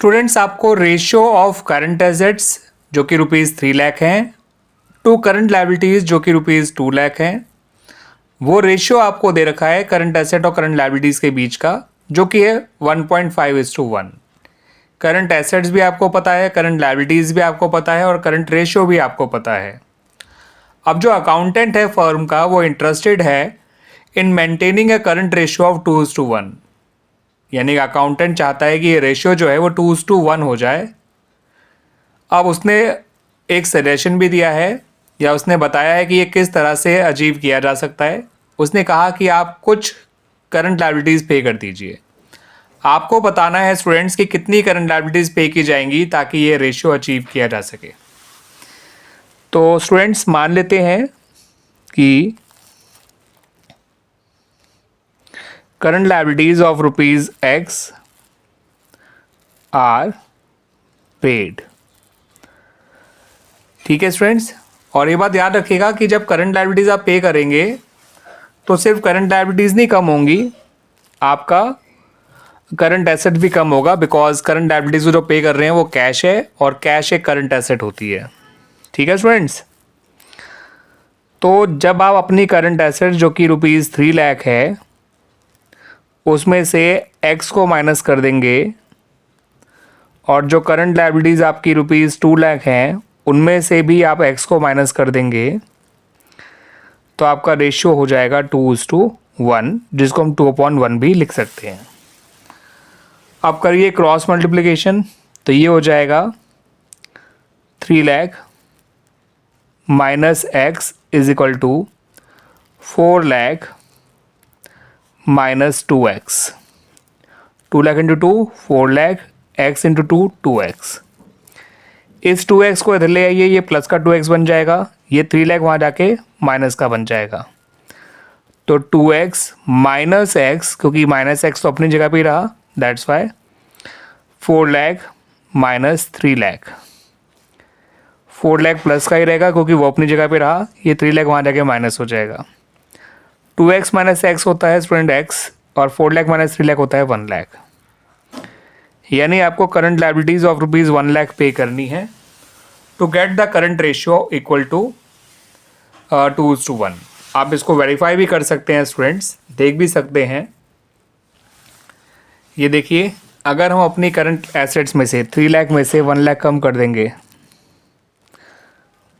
Students, आपको ratio of current assets जो कि ₹3 लाख हैं टू करंट लायबिलिटीज़ जो कि ₹2 लाख हैं, वो रेशियो आपको दे रखा है करंट एसेट और करंट लायबिलिटीज़ के बीच का, जो कि है 1.5:1। करंट एसेट्स भी आपको पता है, करंट लायबिलिटीज़ भी आपको पता है और करंट रेशियो भी आपको पता है। अब जो अकाउंटेंट है फर्म का, वो इंटरेस्टेड है in maintaining A current ratio of 2:1, यानी अकाउंटेंट चाहता है कि ये रेशियो जो है वो 2:1 हो जाए। अब उसने एक सजेशन भी दिया है या उसने बताया है कि ये किस तरह से अचीव किया जा सकता है। उसने कहा कि आप कुछ करंट लायबिलिटीज़ पे कर दीजिए। आपको बताना है स्टूडेंट्स कि कितनी करंट लायबिलिटीज़ पे की जाएंगी ताकि ये रेशियो अचीव किया जा सके। तो स्टूडेंट्स, मान लेते हैं कि current liabilities of ₹X are paid. ठीक है स्टूडेंट्स, और ये बात याद रखिएगा कि जब करंट लायबिलिटीज़ आप पे करेंगे तो सिर्फ करंट लायबिलिटीज़ नहीं कम होंगी, आपका करंट एसेट भी कम होगा, बिकॉज करंट लायबिलिटीज़ जो पे कर रहे हैं वो कैश है और कैश एक करंट एसेट होती है। ठीक है स्टूडेंट्स, तो जब आप अपनी करंट एसेट जो कि ₹3 लाख है उसमें से X को माइनस कर देंगे और जो करंट लायबिलिटीज़ आपकी ₹2 लाख हैं उनमें से भी आप X को माइनस कर देंगे, तो आपका रेशियो हो जाएगा 2:1, जिसको हम 2/1 भी लिख सकते हैं। अब करिए क्रॉस मल्टीप्लिकेशन, तो ये हो जाएगा 3 lakh minus X is equal to 4 lakh minus 2x। 2 lakh into 2 4 lakh, x into 2 2x। इस 2x को इधर ले आइए, ये प्लस का 2x बन जाएगा, ये 3 लाख वहाँ जाके माइनस का बन जाएगा। तो 2x माइनस x, क्योंकि माइनस x तो अपनी जगह पे ही रहा, that's why 4 lakh minus 3 lakh. 4 lakh plus का ही रहेगा क्योंकि वो अपनी जगह पे रहा, ये 3 लाख वहाँ जाके माइनस हो जाएगा। 2x माइनस x होता है स्टूडेंट x, और 4 लाख माइनस 3 लाख होता है 1 लाख। यानी आपको करंट लायबिलिटीज ऑफ ₹1 लाख पे करनी है to get the current ratio equal to 2:1। आप इसको वेरीफाई भी कर सकते हैं स्टूडेंट्स, देख भी सकते हैं। ये देखिए, अगर हम अपनी करंट एसेट्स में से 3 लाख में से 1 लाख कम कर देंगे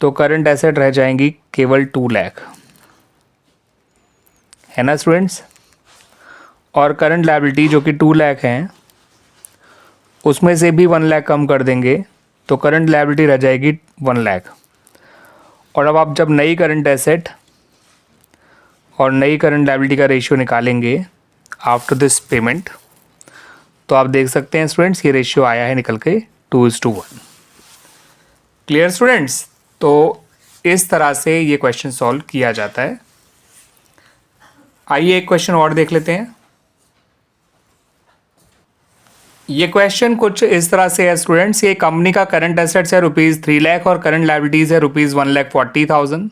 तो करंट एसेट रह जाएंगी केवल 2 लाख, है ना स्टूडेंट्स। और करंट लायबिलिटी जो कि 2 लाख हैं उसमें से भी 1 लाख कम कर देंगे तो करंट लायबिलिटी रह जाएगी 1 लाख। और अब आप जब नई करंट एसेट और नई करंट लायबिलिटी का रेशियो निकालेंगे आफ्टर दिस पेमेंट, तो आप देख सकते हैं स्टूडेंट्स ये रेशियो आया है निकल के 2:1। क्लियर स्टूडेंट्स, तो इस तरह से ये क्वेश्चन सॉल्व किया जाता है। आइए एक क्वेश्चन और देख लेते हैं। ये क्वेश्चन कुछ इस तरह से है स्टूडेंट्स, ये कंपनी का करंट एसेट्स है ₹3 लाख और करंट लायबिलिटीज है ₹1,40,000।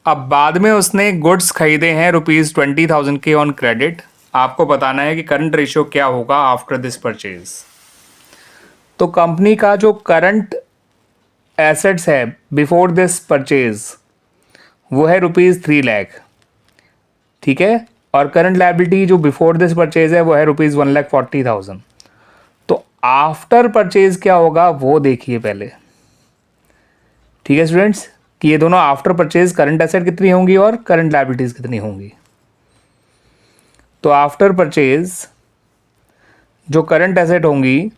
अब बाद में उसने गुड्स खरीदे हैं ₹20,000 के ऑन क्रेडिट। आपको बताना है कि करंट रेशियो क्या होगा आफ्टर दिस परचेज। तो कंपनी का जो करंट एसेट्स है बिफोर दिस परचेज वो है ₹3 लाख, ठीक है, और करंट लायबिलिटी जो बिफोर दिस परचेज है वो है ₹1,40,000। तो आफ्टर परचेज क्या होगा वो देखिए पहले। ठीक है स्टूडेंट्स, कि ये दोनों आफ्टर परचेज करंट एसेट कितनी होंगी और करंट लायबिलिटीज कितनी होंगी। तो आफ्टर परचेज जो करंट एसेट होंगी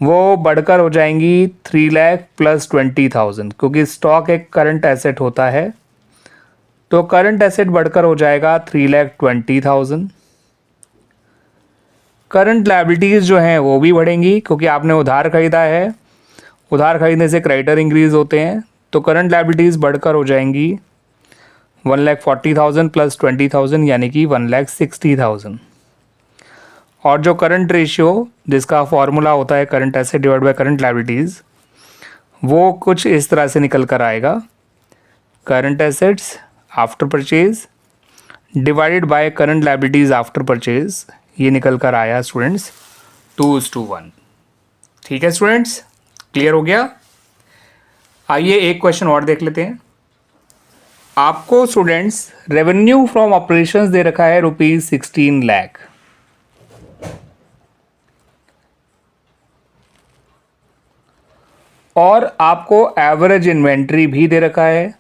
वो बढ़कर हो जाएंगी 3 लाख प्लस 20,000, क्योंकि स्टॉक एक करंट एसेट होता है। तो करंट एसेट बढ़कर हो जाएगा 3,20,000। करंट लायबिलिटीज़ जो हैं वो भी बढ़ेंगी क्योंकि आपने उधार खरीदा है, उधार खरीदने से क्रेडिटर इंक्रीज होते हैं। तो करंट लायबिलिटीज़ बढ़कर हो जाएंगी 1,40,000 प्लस 20,000 यानी कि 1,60,000। और जो करंट रेशियो जिसका फॉर्मूला होता है current asset divide by current liabilities, वो कुछ इस तरह से निकल कर आएगा, current assets after purchase divided by current liabilities after purchase. ये निकल कर आया स्टूडेंट्स 2:1। ठीक है स्टूडेंट्स, क्लियर हो गया। आइए एक क्वेश्चन और देख लेते हैं। आपको स्टूडेंट्स रेवेन्यू फ्रॉम ऑपरेशंस दे रखा है ₹16 लाख, और आपको एवरेज इन्वेंट्री भी दे रखा है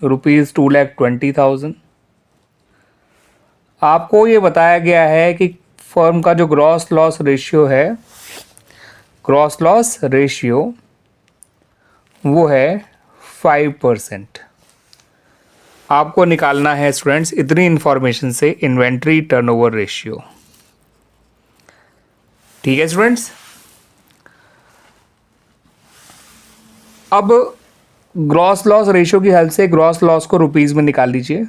₹2,20,000। आपको ये बताया गया है कि फर्म का जो ग्रॉस लॉस रेशियो है, ग्रॉस लॉस रेशियो वो है 5%। आपको निकालना है स्टूडेंट्स इतनी इंफॉर्मेशन से इन्वेंट्री टर्नओवर रेशियो। ठीक है स्टूडेंट्स, अब ग्रॉस लॉस रेशियो की हेल्प से ग्रॉस लॉस को रुपीस में निकाल लीजिए।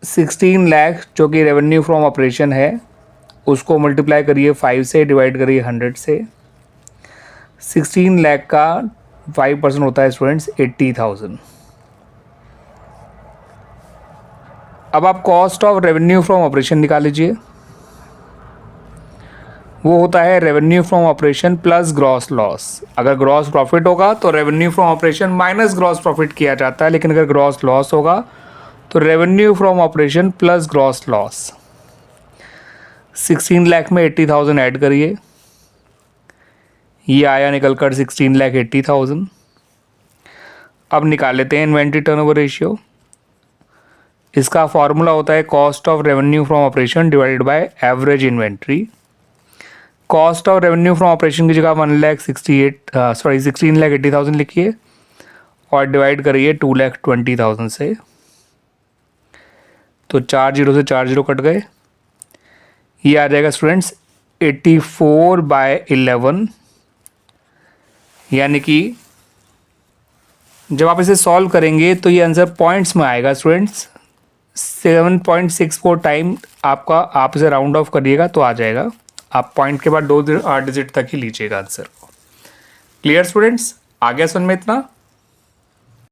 16 लाख जो कि रेवेन्यू फ्रॉम ऑपरेशन है, उसको मल्टीप्लाई करिए 5 से, डिवाइड करिए 100 से। 16 लाख का 5% होता है स्टूडेंट्स 80,000। अब आप cost of revenue from operation निकाल लीजिए। वो होता है revenue from operation plus gross loss. अगर ग्रॉस प्रॉफिट होगा तो revenue from operation minus gross profit किया जाता है, लेकिन अगर ग्रॉस लॉस होगा तो revenue from operation plus gross loss. 16 lakh में 80,000 ऐड करिए, ये आया निकल कर 16,80,000। अब निकाल लेते हैं इन्वेंट्री टर्नओवर रेशियो। इसका फॉर्मूला होता है cost of revenue from operation divided by average inventory. Cost of revenue from operation की जगह 16,80,000 लिखिए और डिवाइड करिए 2,20,000 से। तो 4 जीरो से 4 जीरो कट गए, ये आ जाएगा स्टूडेंट्स 84/11। यानी कि जब आप इसे सॉल्व करेंगे तो ये आंसर पॉइंट्स में आएगा स्टूडेंट्स। 7.64 टाइम आपका, आप इसे राउंड ऑफ करिएगा तो आ जाएगा। आप पॉइंट के बाद 2 डिजिट तक ही लीजिएगा आंसर को। क्लियर स्टूडेंट्स, आ गया समझ में इतना?